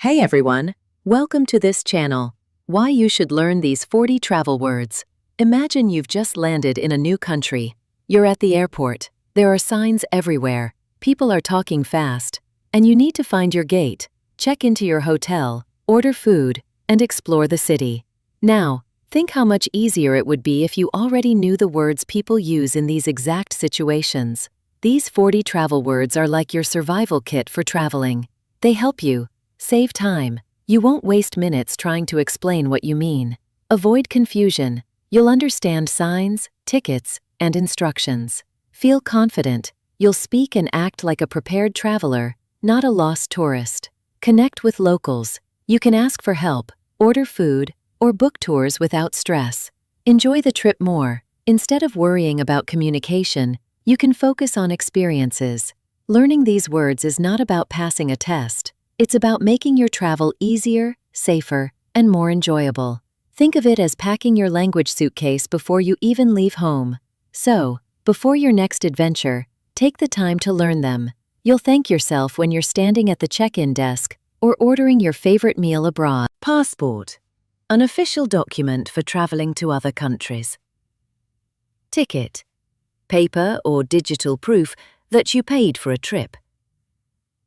Hey everyone, welcome to this channel. Why you should learn these 40 travel words. Imagine you've just landed in a new country. You're at the airport. There are signs everywhere. People are talking fast. And you need to find your gate, check into your hotel, order food, and explore the city. Now, think how much easier it would be if you already knew the words people use in these exact situations. These 40 travel words are like your survival kit for traveling. They help you save time. You won't waste minutes trying to explain what you mean. Avoid confusion. You'll understand signs, tickets, and instructions. Feel confident. You'll speak and act like a prepared traveler, not a lost tourist. Connect with locals. You can ask for help, order food, or book tours without stress. Enjoy the trip more. Instead of worrying about communication, you can focus on experiences. Learning these words is not about passing a test. It's about making your travel easier, safer, and more enjoyable. Think of it as packing your language suitcase before you even leave home. So, before your next adventure, take the time to learn them. You'll thank yourself when you're standing at the check-in desk or ordering your favorite meal abroad. Passport, an official document for traveling to other countries. Ticket, paper or digital proof that you paid for a trip.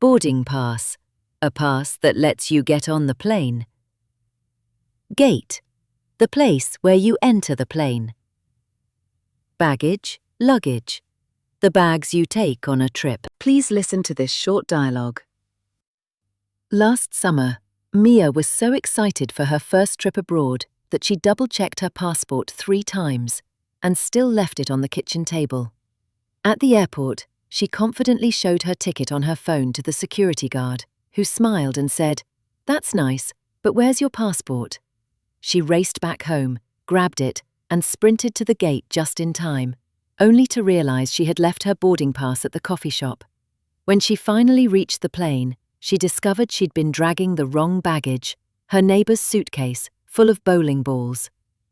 Boarding pass, a pass that lets you get on the plane. Gate, the place where you enter the plane. Baggage, luggage, the bags you take on a trip. Please listen to this short dialogue. Last summer, Mia was so excited for her first trip abroad that she double-checked her passport 3 times and still left it on the kitchen table. At the airport, she confidently showed her ticket on her phone to the security guard, who smiled and said, "That's nice, but where's your passport?" She raced back home, grabbed it, and sprinted to the gate just in time, only to realize she had left her boarding pass at the coffee shop. When she finally reached the plane, she discovered she'd been dragging the wrong baggage, her neighbor's suitcase full of bowling balls.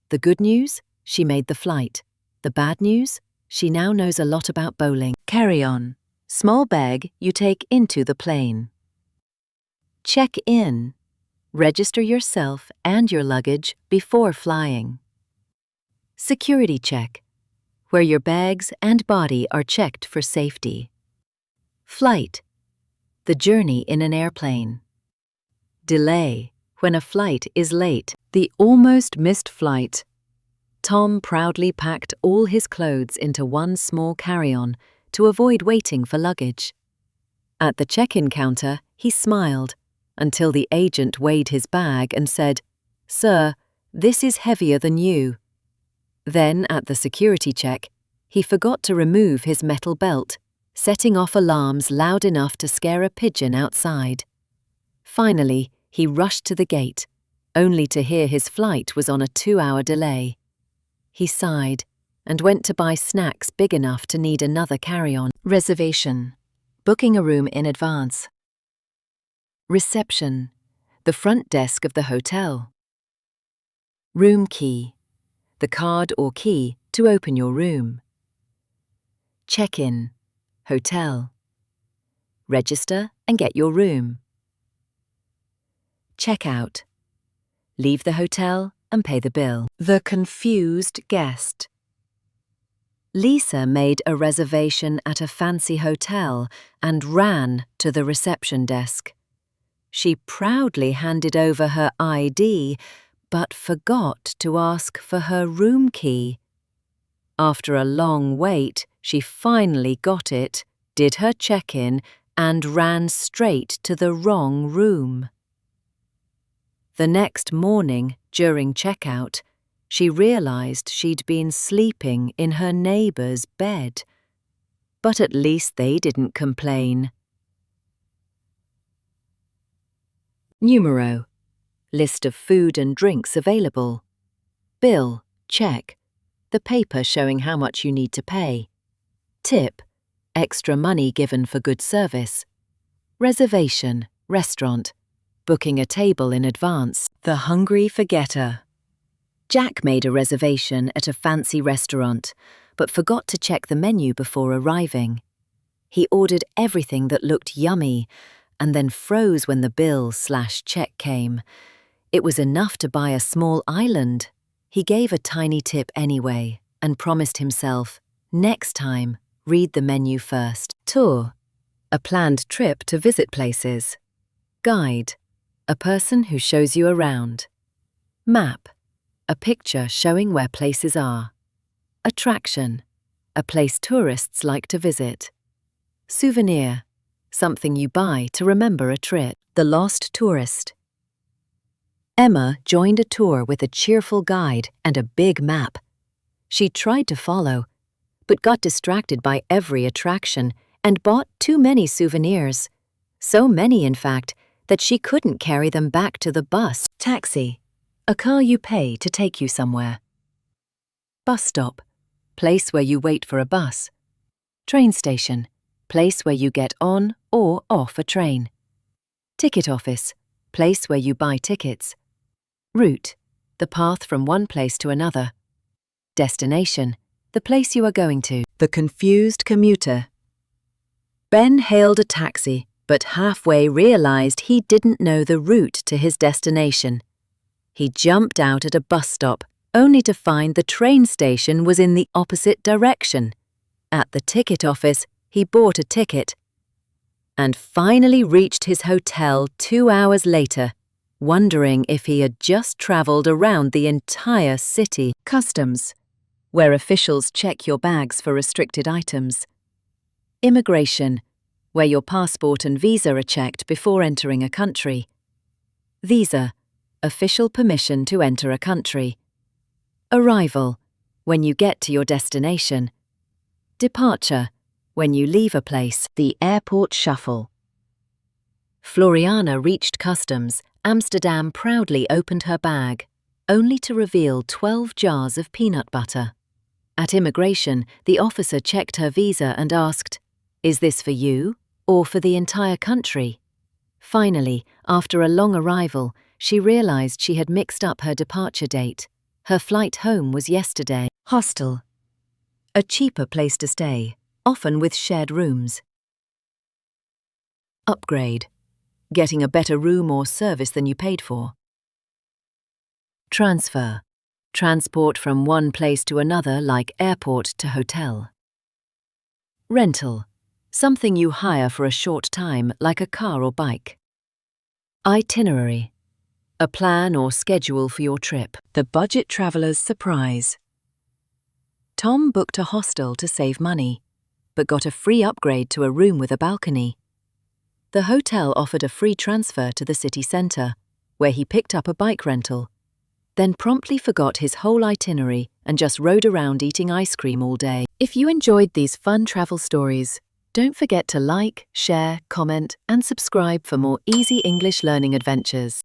The good news? She made the flight. The bad news? She now knows a lot about bowling. Carry-on, small bag you take into the plane. Check in. Register yourself and your luggage before flying. Security check, where your bags and body are checked for safety. Flight, the journey in an airplane. Delay, when a flight is late. The almost missed flight. Tom proudly packed all his clothes into one small carry-on to avoid waiting for luggage. At the check-in counter, he smiled until the agent weighed his bag and said, "Sir, this is heavier than you." Then, at the security check, he forgot to remove his metal belt, setting off alarms loud enough to scare a pigeon outside. Finally, he rushed to the gate, only to hear his flight was on a 2-hour delay. He sighed and went to buy snacks big enough to need another carry-on. Reservation, booking a room in advance. Reception, the front desk of the hotel. Room key, the card or key to open your room. Check-in, hotel. Register and get your room. Check-out, leave the hotel and pay the bill. The confused guest. Lisa made a reservation at a fancy hotel and ran to the reception desk. She proudly handed over her ID, but forgot to ask for her room key. After a long wait, she finally got it, did her check-in, and ran straight to the wrong room. The next morning, during checkout, she realized she'd been sleeping in her neighbor's bed. But at least they didn't complain. Numero, list of food and drinks available. Bill, check, the paper showing how much you need to pay. Tip, extra money given for good service. Reservation, restaurant, booking a table in advance. The hungry forgetter. Jack made a reservation at a fancy restaurant, but forgot to check the menu before arriving. He ordered everything that looked yummy, and then froze when the bill/check came. It was enough to buy a small island. He gave a tiny tip anyway and promised himself, next time, read the menu first. Tour, a planned trip to visit places. Guide, a person who shows you around. Map, a picture showing where places are. Attraction, a place tourists like to visit. Souvenir, something you buy to remember a trip. The Lost Tourist. Emma joined a tour with a cheerful guide and a big map. She tried to follow, but got distracted by every attraction and bought too many souvenirs. So many, in fact, that she couldn't carry them back to the bus. Taxi, a car you pay to take you somewhere. Bus stop, place where you wait for a bus. Train station, place where you get on or off a train. Ticket office, place where you buy tickets. Route, the path from one place to another. Destination, the place you are going to. The confused commuter. Ben hailed a taxi, but halfway realized he didn't know the route to his destination. He jumped out at a bus stop, only to find the train station was in the opposite direction. At the ticket office, he bought a ticket and finally reached his hotel 2 hours later, wondering if he had just traveled around the entire city. Customs, where officials check your bags for restricted items. Immigration, where your passport and visa are checked before entering a country. Visa, official permission to enter a country. Arrival, when you get to your destination. Departure, when you leave a place. The airport shuffle. Floriana reached customs. Amsterdam proudly opened her bag, only to reveal 12 jars of peanut butter. At immigration, the officer checked her visa and asked, "Is this for you or for the entire country?" Finally, after a long arrival, she realized she had mixed up her departure date. Her flight home was yesterday. Hostel, a cheaper place to stay, often with shared rooms. Upgrade, getting a better room or service than you paid for. Transfer, transport from one place to another like airport to hotel. Rental, something you hire for a short time like a car or bike. Itinerary, a plan or schedule for your trip. The budget traveler's surprise. Tom booked a hostel to save money, but got a free upgrade to a room with a balcony. The hotel offered a free transfer to the city centre, where he picked up a bike rental, then promptly forgot his whole itinerary and just rode around eating ice cream all day. If you enjoyed these fun travel stories, don't forget to like, share, comment, and subscribe for more easy English learning adventures.